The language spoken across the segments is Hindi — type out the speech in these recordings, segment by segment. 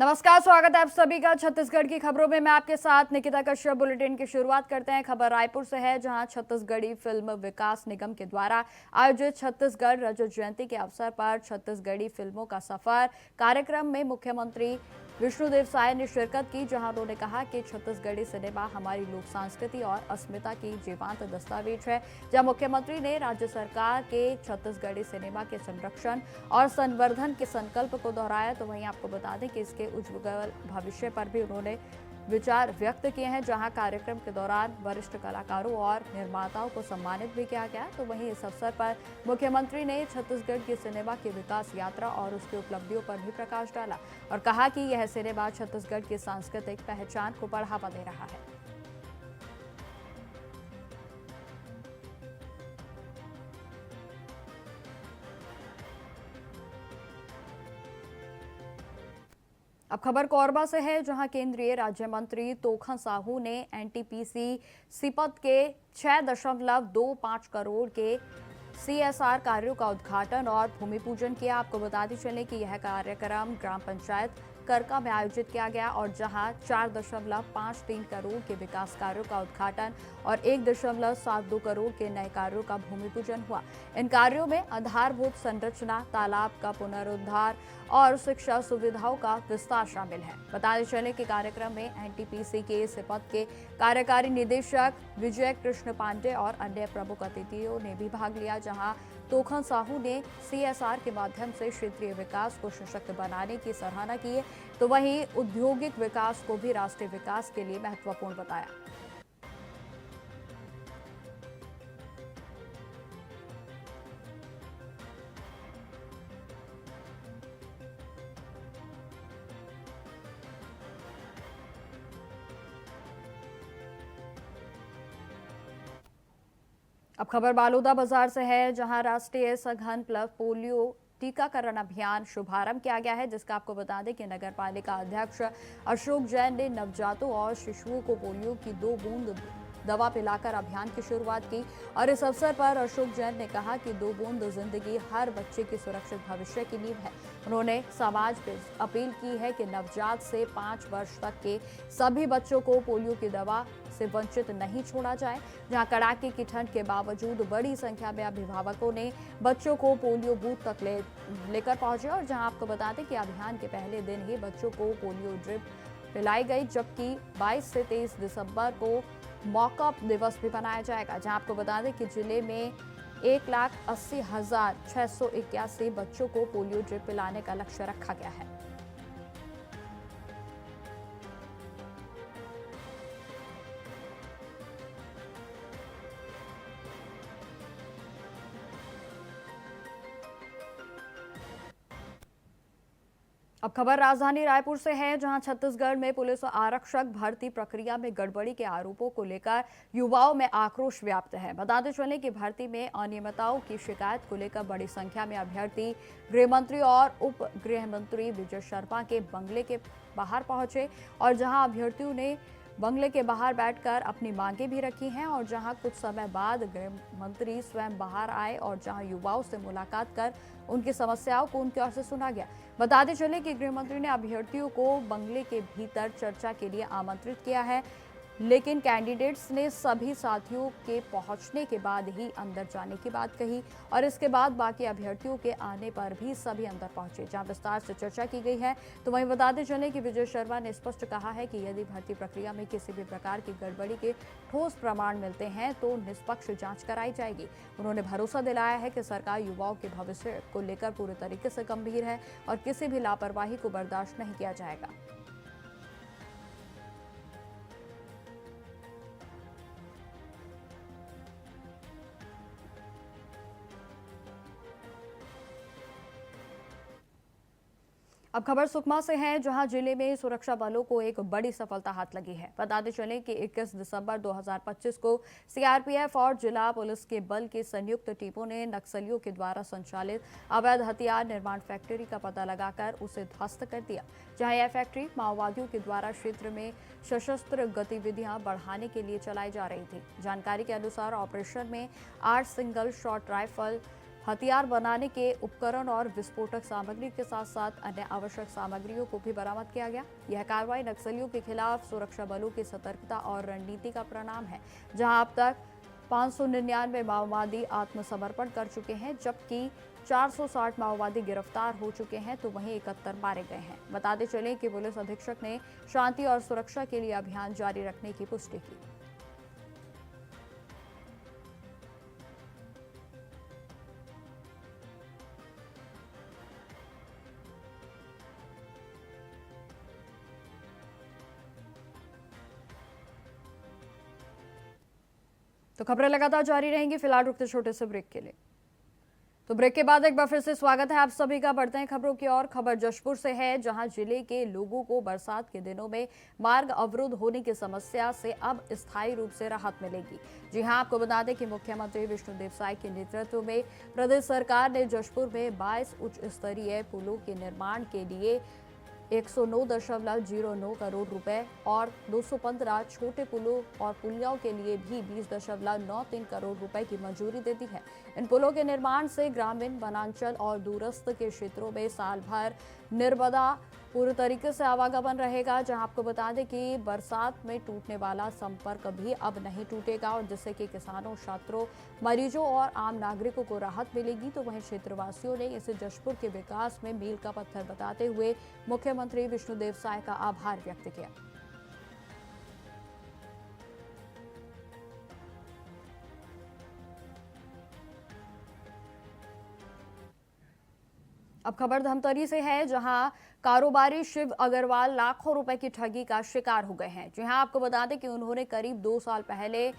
नमस्कार, स्वागत है आप सभी का छत्तीसगढ़ की खबरों में। मैं आपके साथ निकिता कश्यप। बुलेटिन की शुरुआत करते हैं। खबर रायपुर से है, जहां छत्तीसगढ़ी फिल्म विकास निगम के द्वारा आयोजित छत्तीसगढ़ रजत जयंती के अवसर पर छत्तीसगढ़ी फिल्मों का सफर कार्यक्रम में मुख्यमंत्री विष्णुदेव साय ने शिरकत की, जहां उन्होंने कहा कि छत्तीसगढ़ी सिनेमा हमारी लोक संस्कृति और अस्मिता की जीवंत दस्तावेज है। जहां मुख्यमंत्री ने राज्य सरकार के छत्तीसगढ़ी सिनेमा के संरक्षण और संवर्धन के संकल्प को दोहराया, तो वहीं आपको बता दें कि इसके उज्ज्वल भविष्य पर भी उन्होंने विचार व्यक्त किए हैं। जहां कार्यक्रम के दौरान वरिष्ठ कलाकारों और निर्माताओं को सम्मानित भी किया गया, तो वहीं इस अवसर पर मुख्यमंत्री ने छत्तीसगढ़ की सिनेमा की विकास यात्रा और उसकी उपलब्धियों पर भी प्रकाश डाला और कहा कि यह सिनेमा छत्तीसगढ़ की सांस्कृतिक पहचान को बढ़ावा दे रहा है। अब खबर कोरबा से है, जहां केंद्रीय राज्य मंत्री तोखन साहू ने एनटीपीसी सीपत के 6.25 करोड़ के सीएसआर कार्यों का उद्घाटन और भूमि पूजन किया। आपको बताते चले कि यह कार्यक्रम ग्राम पंचायत करका में आयोजित किया गया और जहां 4.53 करोड़ के विकास कार्यों का उद्घाटन और 1.72 करोड़ के नए कार्यों का भूमि पूजन हुआ। इन कार्यों में आधारभूत संरचना, तालाब का पुनरुद्धार और शिक्षा सुविधाओं का विस्तार शामिल है। बताते चले कि कार्यक्रम में एनटीपीसी के सीपत के कार्यकारी निदेशक विजय कृष्ण पांडे और अन्य प्रमुख अतिथियों ने भी भाग लिया। जहां तोखन साहू ने सीएसआर के माध्यम से क्षेत्रीय विकास को सशक्त बनाने की सराहना की है, तो वहीं औद्योगिक विकास को भी राष्ट्रीय विकास के लिए महत्वपूर्ण बताया। अब खबर बालोदा बाजार से है, जहां राष्ट्रीय सघन प्लस पोलियो टीकाकरण अभियान शुभारंभ किया गया है, जिसका आपको बता दें कि नगर पालिका अध्यक्ष अशोक जैन ने नवजातों और शिशुओं को पोलियो की 2 बूंद दवा पिलाकर अभियान की शुरुआत की। और इस अवसर पर अशोक जैन ने कहा कि 2 बूंद जिंदगी हर बच्चे की सुरक्षित भविष्य की नींव है। उन्होंने समाज से अपील की है कि नवजात से 5 वर्ष तक के सभी बच्चों को पोलियो की दवा से वंचित नहीं छोड़ा जाए। जहां कड़ाके की ठंड के बावजूद बड़ी संख्या में अभिभावकों ने बच्चों को पोलियो बूथ तक लेकर पहुंचे और जहां आपको बता दें कि अभियान के पहले दिन ही बच्चों को पोलियो ड्रिप पिलाई गई, जबकि 22 से 23 दिसंबर को मॉकअप दिवस भी मनाया जाएगा। जहां आपको बता दें कि जिले में 1,80,681 बच्चों को पोलियो ड्रिप पिलाने का लक्ष्य रखा गया है। अब खबर राजधानी रायपुर से है, जहां छत्तीसगढ़ में पुलिस आरक्षक भर्ती प्रक्रिया में गड़बड़ी के आरोपों को लेकर युवाओं में आक्रोश व्याप्त है। बताते चलें कि भर्ती में अनियमितताओं की शिकायत को लेकर बड़ी संख्या में अभ्यर्थी गृह मंत्री और उप गृह मंत्री विजय शर्मा के बंगले के बाहर पहुंचे और जहां अभ्यर्थियों ने बंगले के बाहर बैठकर अपनी मांगे भी रखी हैं और जहां कुछ समय बाद गृह मंत्री स्वयं बाहर आए और जहां युवाओं से मुलाकात कर उनकी समस्याओं को उनकी ओर से सुना गया। बताते चले कि गृह मंत्री ने अभ्यर्थियों को बंगले के भीतर चर्चा के लिए आमंत्रित किया है, लेकिन कैंडिडेट्स ने सभी साथियों के पहुंचने के बाद ही अंदर जाने की बात कही और इसके बाद बाकी अभ्यर्थियों के आने पर भी सभी अंदर पहुंचे, जहां विस्तार से चर्चा की गई है। तो वहीं बताते चले कि विजय शर्मा ने स्पष्ट कहा है कि यदि भर्ती प्रक्रिया में किसी भी प्रकार की गड़बड़ी के ठोस प्रमाण मिलते हैं तो निष्पक्ष जांच कराई जाएगी। उन्होंने भरोसा दिलाया है कि सरकार युवाओं के भविष्य को लेकर पूरे तरीके से गंभीर है और किसी भी लापरवाही को बर्दाश्त नहीं किया जाएगा। अब खबर सुकमा से है, जहां जिले में सुरक्षा बलों को एक बड़ी सफलता हाथ लगी है। बताते चलें कि 21 दिसंबर 2025 को सीआरपीएफ और जिला पुलिस के बल की संयुक्त टीमों ने नक्सलियों के द्वारा संचालित अवैध हथियार निर्माण फैक्ट्री का पता लगाकर उसे ध्वस्त कर दिया। जहां यह फैक्ट्री माओवादियों के द्वारा क्षेत्र में सशस्त्र गतिविधियां बढ़ाने के लिए चलाई जा रही थी। जानकारी के अनुसार ऑपरेशन में 8 सिंगल शॉट राइफल, हथियार बनाने के उपकरण और विस्फोटक सामग्री के साथ साथ अन्य आवश्यक सामग्रियों को भी बरामद किया गया। यह कार्रवाई नक्सलियों के खिलाफ सुरक्षा बलों की सतर्कता और रणनीति का परिणाम है, जहां अब तक 599 माओवादी आत्मसमर्पण कर चुके हैं, जबकि 460 माओवादी गिरफ्तार हो चुके हैं, तो वहीं 71 मारे गए हैं। बताते चलें कि पुलिस अधीक्षक ने शांति और सुरक्षा के लिए अभियान जारी रखने की पुष्टि की। तो खबरें लगातार जारी रहेंगी, फिलहाल रुकते छोटे से ब्रेक के लिए। तो ब्रेक के बाद एक बार फिर से स्वागत है आप सभी का। बढ़ते हैं खबरों की ओर। खबर जशपुर से है, जहां जिले के लोगों को बरसात के दिनों में मार्ग अवरुद्ध होने की समस्या से अब स्थायी रूप से राहत मिलेगी। जी हां, आपको बता दें कि मुख्यमंत्री विष्णुदेव साय के नेतृत्व में प्रदेश सरकार ने जशपुर में 22 उच्च स्तरीय पुलों के निर्माण के लिए 109.09 करोड़ रुपए और 215 छोटे पुलों और पुलियाओं के लिए भी 20.93 करोड़ रुपए की मंजूरी दे दी है। इन पुलों के निर्माण से ग्रामीण, वनांचल और दूरस्थ के क्षेत्रों में साल भर नर्मदा पूरी तरीके से आवागमन रहेगा। जहां आपको बता दें कि बरसात में टूटने वाला संपर्क भी अब नहीं टूटेगा, और जिससे कि किसानों, छात्रों, मरीजों और आम नागरिकों को राहत मिलेगी। तो वहीं क्षेत्रवासियों ने इसे जशपुर के विकास में मील का पत्थर बताते हुए मुख्यमंत्री विष्णुदेव साय का आभार व्यक्त किया। अब खबर धमतरी से है, जहां कारोबारी शिव अग्रवाल लाखों रुपए की ठगी का शिकार हो गए हैं। जी हां, आपको बता दें कि उन्होंने करीब 2 साल पहले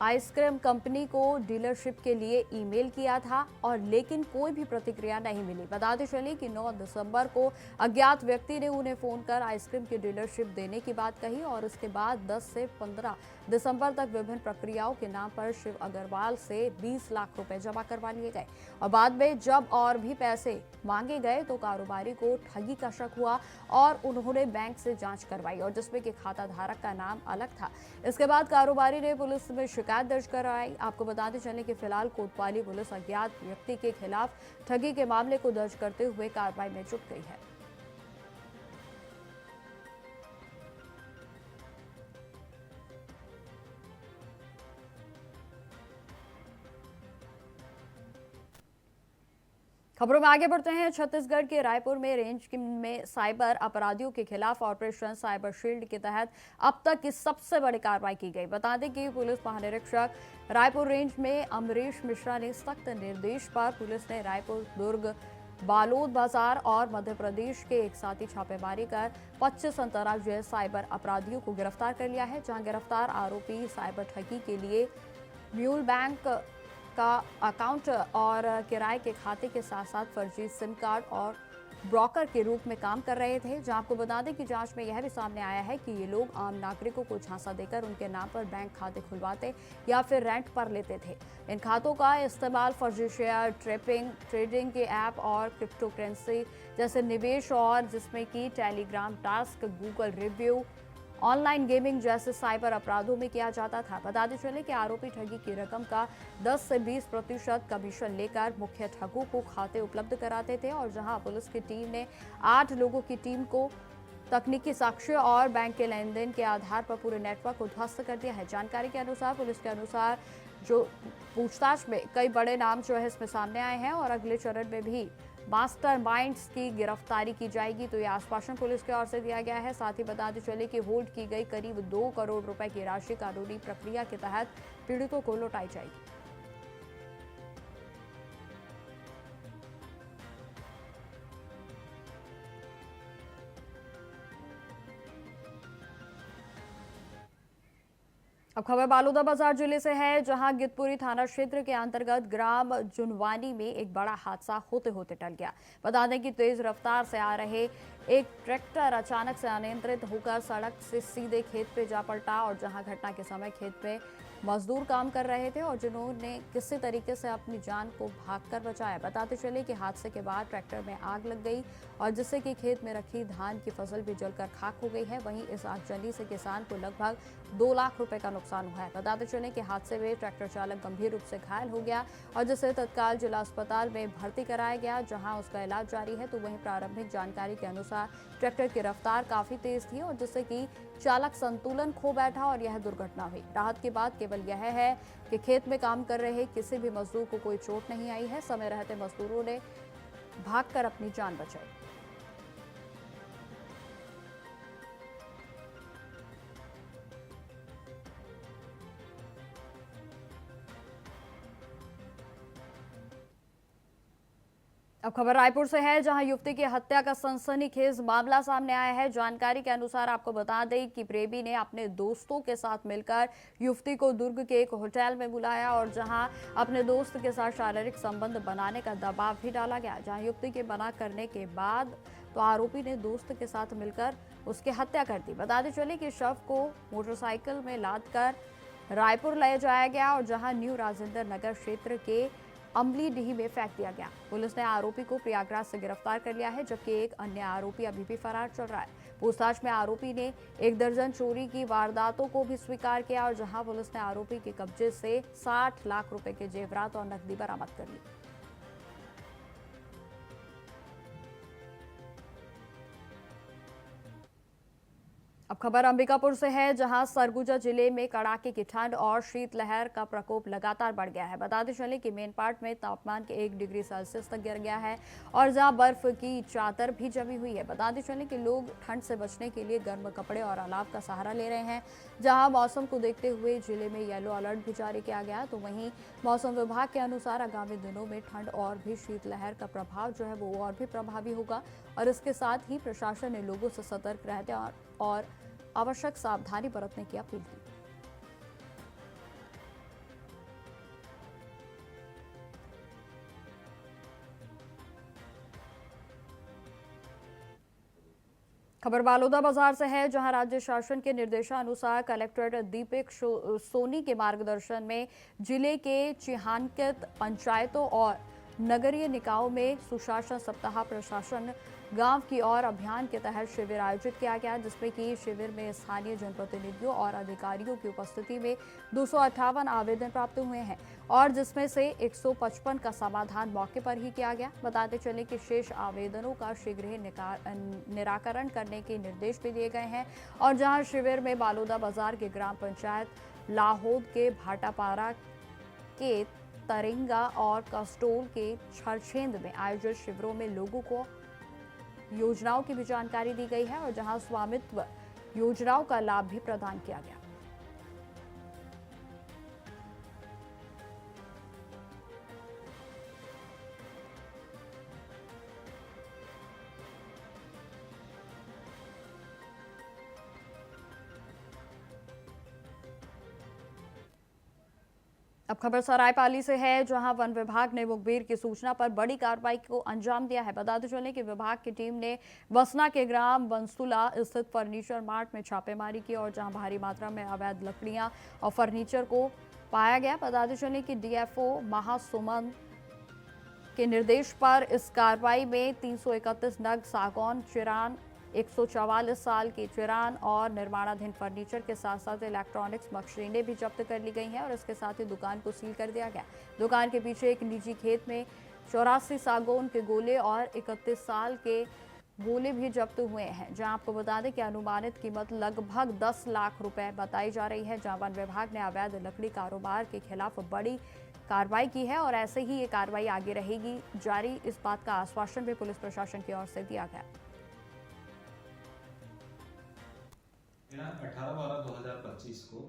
आइसक्रीम कंपनी को डीलरशिप के लिए ईमेल किया था, और लेकिन कोई भी प्रतिक्रिया नहीं मिली। बताते चले कि 9 दिसंबर को अज्ञात व्यक्ति ने उन्हें फोन कर आइसक्रीम की डीलरशिप देने की बात कही, और उसके बाद 10 से 15 दिसंबर तक विभिन्न प्रक्रियाओं के नाम पर शिव अग्रवाल से 20 लाख रुपए जमा करवा लिए गए। और बाद में जब और भी पैसे मांगे गए तो कारोबारी को ठगी का शक हुआ और उन्होंने बैंक से जांच करवाई, और जिसमें कि खाता धारक का नाम अलग था। इसके बाद कारोबारी ने पुलिस में शिकायत दर्ज कराई। आपको बताते चले कि फिलहाल कोतवाली पुलिस अज्ञात व्यक्ति के खिलाफ ठगी के मामले को दर्ज करते हुए कार्रवाई में जुट गई है। खबरों में आगे बढ़ते हैं। छत्तीसगढ़ के रायपुर में रेंज में साइबर अपराधियों के खिलाफ ऑपरेशन साइबर शील्ड के तहत अब तक की सबसे बड़ी कार्रवाई की गई। बता दें कि पुलिस महानिरीक्षक रायपुर रेंज में अमरीश मिश्रा ने सख्त निर्देश पर पुलिस ने रायपुर, दुर्ग, बालोद बाजार और मध्य प्रदेश के एक साथ ही छापेमारी कर 25 अंतर्राज्यीय साइबर अपराधियों को गिरफ्तार कर लिया है। जहां गिरफ्तार आरोपी साइबर ठगी के लिए म्यूल बैंक का अकाउंट और किराए के खाते के साथ साथ फर्जी सिम कार्ड और ब्रोकर के रूप में काम कर रहे थे। जहां आपको बता दें कि जांच में यह भी सामने आया है कि ये लोग आम नागरिकों को झांसा देकर उनके नाम पर बैंक खाते खुलवाते या फिर रेंट पर लेते थे। इन खातों का इस्तेमाल फर्जी शेयर ट्रेडिंग के ऐप और क्रिप्टो करेंसी जैसे निवेश, और जिसमें कि Telegram task, Google review, online gaming जैसे साइबर अपराधों में किया जाता था। बताते चले कि आरोपी ठगी की रकम का 10 से 20% कमीशन लेकर मुख्य ठगों को खाते उपलब्ध कराते थे। और जहां पुलिस की टीम ने 8 लोगों की टीम को तकनीकी साक्ष्य और बैंक के लेन देन के आधार पर पूरे नेटवर्क को ध्वस्त कर दिया है। जानकारी के अनुसार, पुलिस के अनुसार, जो पूछताछ में कई बड़े नाम जो है इसमें सामने आए हैं, और अगले चरण में भी मास्टरमाइंड्स की गिरफ्तारी की जाएगी। तो यह आश्वासन पुलिस की ओर से दिया गया है। साथ ही बताते चले कि होल्ड की गई करीब 2 करोड़ रुपए की राशि कानूनी प्रक्रिया के तहत पीड़ितों को लौटाई जाएगी। अब खबर बालोदाबाजार जिले से है, जहां गितपुरी थाना क्षेत्र के अंतर्गत ग्राम जुनवानी में एक बड़ा हादसा होते होते टल गया। बता दें कि तेज रफ्तार से आ रहे एक ट्रैक्टर अचानक से अनियंत्रित होकर सड़क से सीधे खेत पे जा पलटा, और जहां घटना के समय खेत में मजदूर काम कर रहे थे और जिन्होंने किसी तरीके से अपनी जान को भागकर बचाया। बताते चले कि हादसे के बाद ट्रैक्टर में आग लग गई और जिससे कि खेत में रखी धान की फसल भी जलकर खाक हो गई है। वहीं इस आगजनी से किसान को लगभग 2 लाख रुपए का नुकसान हुआ है। बताते चले कि हादसे में ट्रैक्टर चालक गंभीर रूप से घायल हो गया और जिसे तत्काल जिला अस्पताल में भर्ती कराया गया, जहां उसका इलाज जारी है। तो वहीं प्रारंभिक जानकारी के अनुसार ट्रैक्टर की रफ्तार काफी तेज थी और जिससे कि चालक संतुलन खो बैठा और यह दुर्घटना हुई। राहत की बात केवल यह है कि खेत में काम कर रहे किसी भी मजदूर को कोई चोट नहीं आई है। समय रहते मजदूरों ने भागकर अपनी जान बचाई। अब खबर रायपुर से है, जहां युवती की हत्या का सनसनीखेज मामला सामने आया है। जानकारी के अनुसार आपको बता दें कि प्रेमी ने अपने दोस्तों के साथ मिलकर युवती को दुर्ग के एक होटल में बुलाया और जहां अपने दोस्त के साथ शारीरिक संबंध बनाने का दबाव भी डाला गया। जहां युवती के मना करने के बाद तो आरोपी ने दोस्त के साथ मिलकर उसकी हत्या कर दी। बताते चले कि शव को मोटरसाइकिल में लादकर रायपुर ले जाया गया और जहां न्यू राजेंद्र नगर क्षेत्र के अमलीडीह में फेंक दिया गया। पुलिस ने आरोपी को प्रयागराज से गिरफ्तार कर लिया है, जबकि एक अन्य आरोपी अभी भी फरार चल रहा है। पूछताछ में आरोपी ने 1 दर्जन चोरी की वारदातों को भी स्वीकार किया और जहां पुलिस ने आरोपी के कब्जे से 60 लाख रुपए के जेवरात और नकदी बरामद कर ली। अब खबर अंबिकापुर से है, जहां सरगुजा जिले में कड़ाके की ठंड और शीतलहर का प्रकोप लगातार बढ़ गया है। बताते चले कि मेन पार्ट में तापमान के 1 डिग्री सेल्सियस तक गिर गया है और जहां बर्फ की चादर भी जमी हुई है। बताते चले कि लोग ठंड से बचने के लिए गर्म कपड़े और अलाव का सहारा ले रहे हैं। जहां मौसम को देखते हुए जिले में येलो अलर्ट भी जारी किया गया। तो वहीं मौसम विभाग के अनुसार आगामी दिनों में ठंड और भी शीतलहर का प्रभाव जो है वो और भी प्रभावी होगा और इसके साथ ही प्रशासन ने लोगों से सतर्क रहते और आवश्यक सावधानी बरतने की अपील की। खबर बालोदा बाजार से है, जहां राज्य शासन के निर्देशानुसार कलेक्टर दीपक सोनी के मार्गदर्शन में जिले के चिन्हांकित पंचायतों और नगरीय निकायों में सुशासन सप्ताह प्रशासन गांव की ओर अभियान के तहत शिविर आयोजित किया गया, जिसमें कि शिविर में स्थानीय जनप्रतिनिधियों और अधिकारियों की उपस्थिति में 258 आवेदन प्राप्त हुए हैं और जिसमें से 155 का समाधान मौके पर ही किया गया। बताते चले कि शेष आवेदनों का शीघ्र ही निराकरण करने के निर्देश भी दिए गए हैं और जहां शिविर में बालोदा बाजार के ग्राम पंचायत लाहौद के भाटापारा के तरिंगा और कस्टोल के छरछेंद में आयोजित शिविरों में लोगों को योजनाओं की भी जानकारी दी गई है और जहां स्वामित्व योजनाओं का लाभ भी प्रदान किया गया। अब खबर सरायपाली से है, जहां वन विभाग ने मुखबिर की सूचना पर बड़ी कार्रवाई को अंजाम दिया है। बताते चले कि विभाग की टीम ने बसना के ग्राम बंसुला स्थित फर्नीचर मार्ट में छापेमारी की और जहां भारी मात्रा में अवैध लकड़ियां और फर्नीचर को पाया गया। बताते चले कि डीएफओ महासुमन के निर्देश पर इस कार्रवाई में 331 नग सागौन चिरान, 144 साल की चिरान और निर्माणाधीन फर्नीचर के साथ साथ इलेक्ट्रॉनिक्स मशीनें भी जब्त कर ली गई हैं और इसके साथ ही दुकान को सील कर दिया गया। दुकान के पीछे एक निजी खेत में 84 सागौन के गोले और 31 साल के गोले भी जब्त हुए हैं। जहां आपको बता दें कि अनुमानित कीमत लगभग 10 लाख रुपए बताई जा रही है। जहां वन विभाग ने अवैध लकड़ी कारोबार के खिलाफ बड़ी कार्रवाई की है और ऐसे ही ये कार्रवाई आगे रहेगी जारी। इस बात का आश्वासन भी पुलिस प्रशासन की ओर से दिया गया। 18/12/2025 को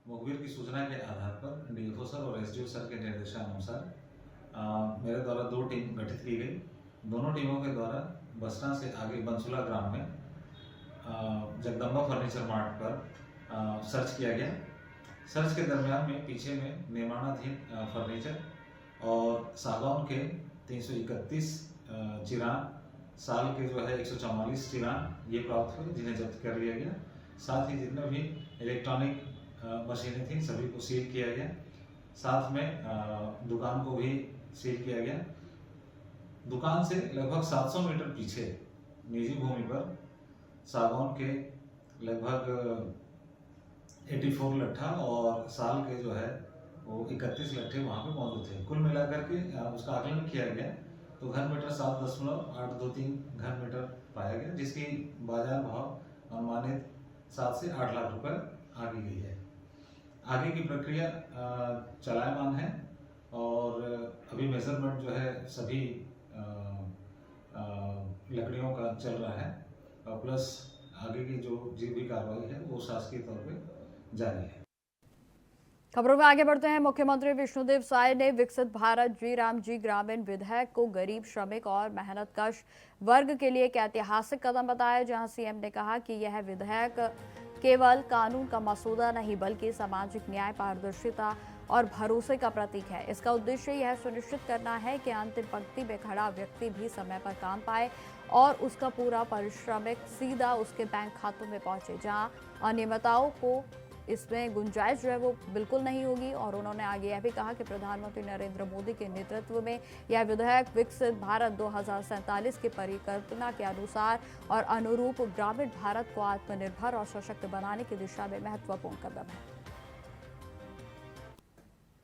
मुखबिर की सूचना के आधार पर डीएफओ सर और एसडीओ सर के निर्देशानुसार मेरे द्वारा 2 टीम गठित की गई। दोनों टीमों के द्वारा बसना से आगे बंसुला ग्राम में जगदम्बा फर्नीचर मार्ट पर सर्च किया गया। सर्च के दरमियान में पीछे में निर्माणाधीन फर्नीचर और सागौन के 331 चिरान, साल के जो है 144 चिरान ये प्राप्त हुए, जिन्हें जब्त कर लिया गया। साथ ही जितने भी इलेक्ट्रॉनिक मशीनें थी सभी को सील किया गया। साथ में दुकान को भी सील किया गया। दुकान से लगभग 700 मीटर पीछे निजी भूमि पर सागौन के लगभग 84 लट्ठा और साल के जो है वो 31 लट्ठे वहाँ पे मौजूद थे। कुल मिलाकर के उसका आकलन किया गया तो घन मीटर 7.823 घन मीटर पाया गया, जिसकी बाजार भाव अनुमानित 7 से 8 लाख रुपए आगे गई है। आगे की प्रक्रिया चलायमान है और अभी मेजरमेंट जो है सभी लकड़ियों का चल रहा है और प्लस आगे की जो भी कार्रवाई है वो शासकीय तौर पे जारी है। खबरों में आगे बढ़ते हैं। मुख्यमंत्री विष्णुदेव साय ने विकसित भारत जी राम जी ग्रामीण विधेयक को गरीब, श्रमिक और मेहनतकश वर्ग के लिए एक ऐतिहासिक कदम बताया, जहां सीएम ने कहा कि यह विधेयक केवल कानून का मसौदा नहीं बल्कि सामाजिक न्याय, पारदर्शिता और भरोसे का प्रतीक है। इसका उद्देश्य यह सुनिश्चित करना है कि अंतिम पंक्ति में खड़ा व्यक्ति भी समय पर काम पाए और उसका पूरा पारिश्रमिक सीधा उसके बैंक खातों में पहुंचे, जहां अनियमितताओं को इसमें गुंजाइश जो है वो बिल्कुल नहीं होगी। और उन्होंने आगे यह भी कहा कि प्रधानमंत्री नरेंद्र मोदी के नेतृत्व में यह विधेयक विकसित भारत 2047 की परिकल्पना के अनुसार और अनुरूप ग्रामीण भारत को आत्मनिर्भर और सशक्त बनाने की दिशा में महत्वपूर्ण कदम है।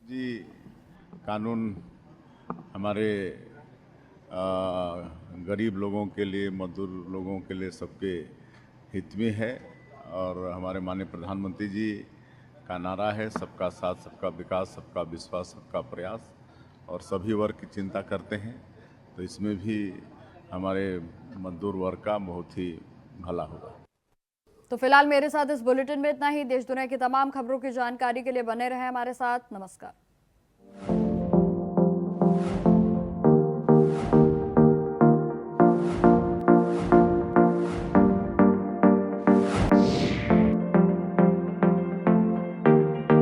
जी, कानून हमारे गरीब लोगों के लिए, मजदूर लोगों के लिए सबके हित में है और हमारे माननीय प्रधानमंत्री जी का नारा है सबका साथ, सबका विकास, सबका विश्वास, सबका प्रयास और सभी वर्ग की चिंता करते हैं। तो इसमें भी हमारे मजदूर वर्ग का बहुत ही भला होगा। तो फिलहाल मेरे साथ इस बुलेटिन में इतना ही। देश दुनिया की तमाम खबरों की जानकारी के लिए बने रहें हमारे साथ। नमस्कार।